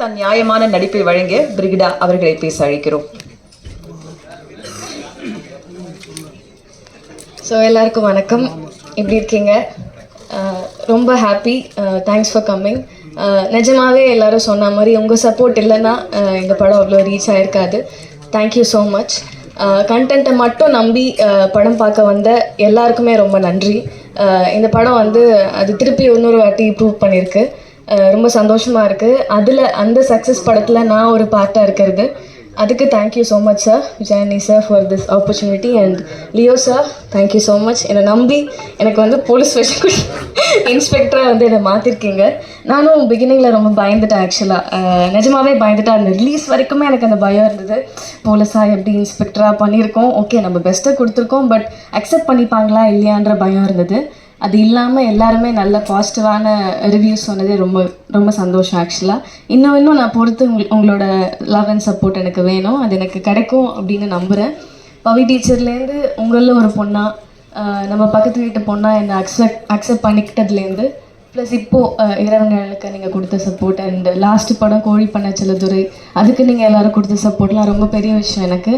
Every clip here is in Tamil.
தன் நியாயமான நடிப்பை வழங்கிய பிரிகிடா அவர்களை பேச அழைக்கிறோம். ஸோ எல்லாருக்கும் வணக்கம். எப்படி இருக்கீங்க? ரொம்ப ஹாப்பி. Thanks for coming. நிஜமாகவே எல்லோரும் சொன்ன மாதிரி உங்கள் சப்போர்ட் இல்லைன்னா இந்த படம் அவ்வளோ ரீச் ஆகிருக்காது. Thank you so much. கண்டென்ட்டை மட்டும் நம்பி படம் பார்க்க வந்த எல்லாருக்குமே ரொம்ப நன்றி. இந்த படம் அது திருப்பி இன்னொரு வாட்டி ப்ரூவ் பண்ணியிருக்கு. ரொம்ப சந்தோஷமாக இருக்குது. அந்த சக்ஸஸ் படத்தில் நான் ஒரு பார்ட்டாக இருக்கிறது. அதுக்கு thank you so much sir, Vijayani sir, for this opportunity. And Leo sir, thank you so much. என்னை நம்பி எனக்கு போலீஸ் ஸ்டேஷன் இன்ஸ்பெக்டராக என்னை மாற்றிருக்கீங்க. நானும் பிகினிங்கில் ரொம்ப பயந்துட்டேன். ஆக்சுவலாக நிஜமாகவே பயந்துட்டேன். அந்த ரிலீஸ் வரைக்குமே எனக்கு அந்த பயம் இருந்தது. போலீஸாக எப்படி இன்ஸ்பெக்டராக பண்ணியிருக்கோம், ஓகே நம்ம பெஸ்ட்டாக கொடுத்துருக்கோம், பட் அக்செப்ட் பண்ணிப்பாங்களா இல்லையான்ற பயம் இருந்தது. அது இல்லாமல் எல்லாருமே நல்ல பாசிட்டிவான ரிவ்யூஸ் சொன்னதே ரொம்ப ரொம்ப சந்தோஷம். ஆக்சுவலாக இன்னும் நான் பொறுத்து உங்களோட லவ் அண்ட் சப்போர்ட் எனக்கு வேணும். அது எனக்கு கிடைக்கும் அப்படின்னு நம்புகிறேன். பவி டீச்சர்லேருந்து உங்களில் ஒரு பொண்ணாக, நம்ம பக்கத்து வீட்டு பொண்ணாக என்னை அக்செப்ட் பண்ணிக்கிட்டதுலேருந்து, ப்ளஸ் இப்போது இரவுங்களுக்கு நீங்கள் கொடுத்த சப்போர்ட், அண்ட் லாஸ்ட்டு படம் கோழி பண்ண செல்லதுரை, அதுக்கு நீங்கள் எல்லோரும் கொடுத்த சப்போர்ட்லாம் ரொம்ப பெரிய விஷயம் எனக்கு.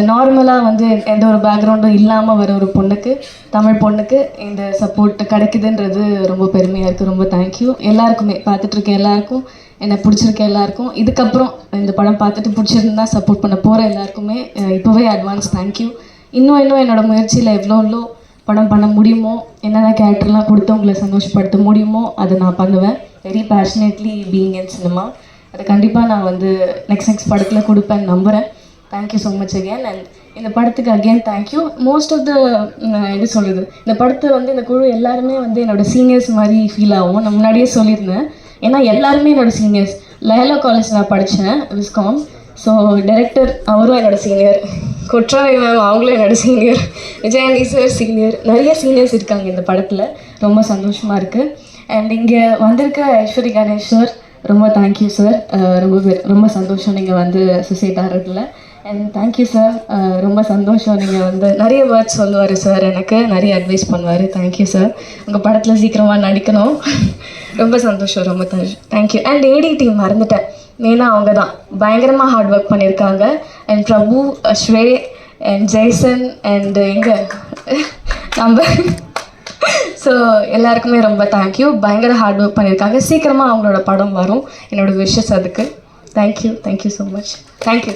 நார்மலாக எந்த ஒரு பேக்ரவுண்டும் இல்லாமல் வர ஒரு பொண்ணுக்கு, தமிழ் பொண்ணுக்கு இந்த சப்போர்ட் கிடைக்குதுன்றது ரொம்ப பெருமையாக இருக்குது. ரொம்ப தேங்க்யூ எல்லாருக்குமே, பார்த்துட்ருக்க எல்லாருக்கும், என்னை பிடிச்சிருக்க எல்லாருக்கும், இதுக்கப்புறம் இந்த படம் பார்த்துட்டு பிடிச்சிருந்தா சப்போர்ட் பண்ண போகிற எல்லாருக்குமே இப்போவே அட்வான்ஸ் தேங்க்யூ. இன்னும் என்னோடய முயற்சியில் எவ்வளோ படம் பண்ண முடியுமோ, என்னென்ன கேரக்டர்லாம் கொடுத்து உங்களை சந்தோஷப்படுத்த முடியுமோ அதை நான் பண்ணுவேன். Very passionately being in cinema. அதை கண்டிப்பாக நான் நெக்ஸ்ட் படத்தில் கொடுப்பேன்னு நம்புகிறேன். Thank you so much again. And இந்த படத்துக்கு again thank you. Most of the எப்படி சொல்கிறது, இந்த படத்தை இந்த குழு எல்லாருமே என்னோடய சீனியர்ஸ் மாதிரி ஃபீல் ஆகும். நான் முன்னாடியே சொல்லியிருந்தேன். ஏன்னா எல்லாருமே என்னோடய சீனியர்ஸ். லயலா காலேஜ் நான் படித்தேன், விஸ்காம். ஸோ டைரக்டர் அவரும் என்னோடய சீனியர், கொற்றாவை மேம் அவங்களும் என்னோடய சீனியர், விஜயானி சார் சீனியர், நிறைய சீனியர்ஸ் இருக்காங்க இந்த படத்தில். ரொம்ப சந்தோஷமாக இருக்குது. அண்ட் இங்கே வந்திருக்க ஐஸ்வரி கணேஷ் சார், ரொம்ப தேங்க்யூ சார். ரொம்ப சந்தோஷம் நீங்கள் அசோசியேட் ஆகிறதுல. அண்ட் தேங்க்யூ சார், ரொம்ப சந்தோஷம். நீங்கள் நிறைய வேர்ட்ஸ் சொல்லுவார் சார், எனக்கு நிறைய அட்வைஸ் பண்ணுவார். Thank you sir. உங்கள் படத்தில் சீக்கிரமாக நடிக்கணும். ரொம்ப சந்தோஷம், ரொம்ப தேங்க்யூ. அண்ட் ஏடி டீம் மறந்துட்டேன், மெயினாக அவங்க தான் பயங்கரமாக ஹார்ட் ஒர்க் பண்ணியிருக்காங்க. And Prabhu, sway and Jaison and நம்ம ஸோ எல்லாருக்குமே ரொம்ப தேங்க்யூ. பயங்கர ஹார்ட் ஒர்க் பண்ணியிருக்காங்க. சீக்கிரமாக அவங்களோட படம் வரும். என்னோடய விஷஸ் அதுக்கு. Thank you so much. தேங்க்யூ.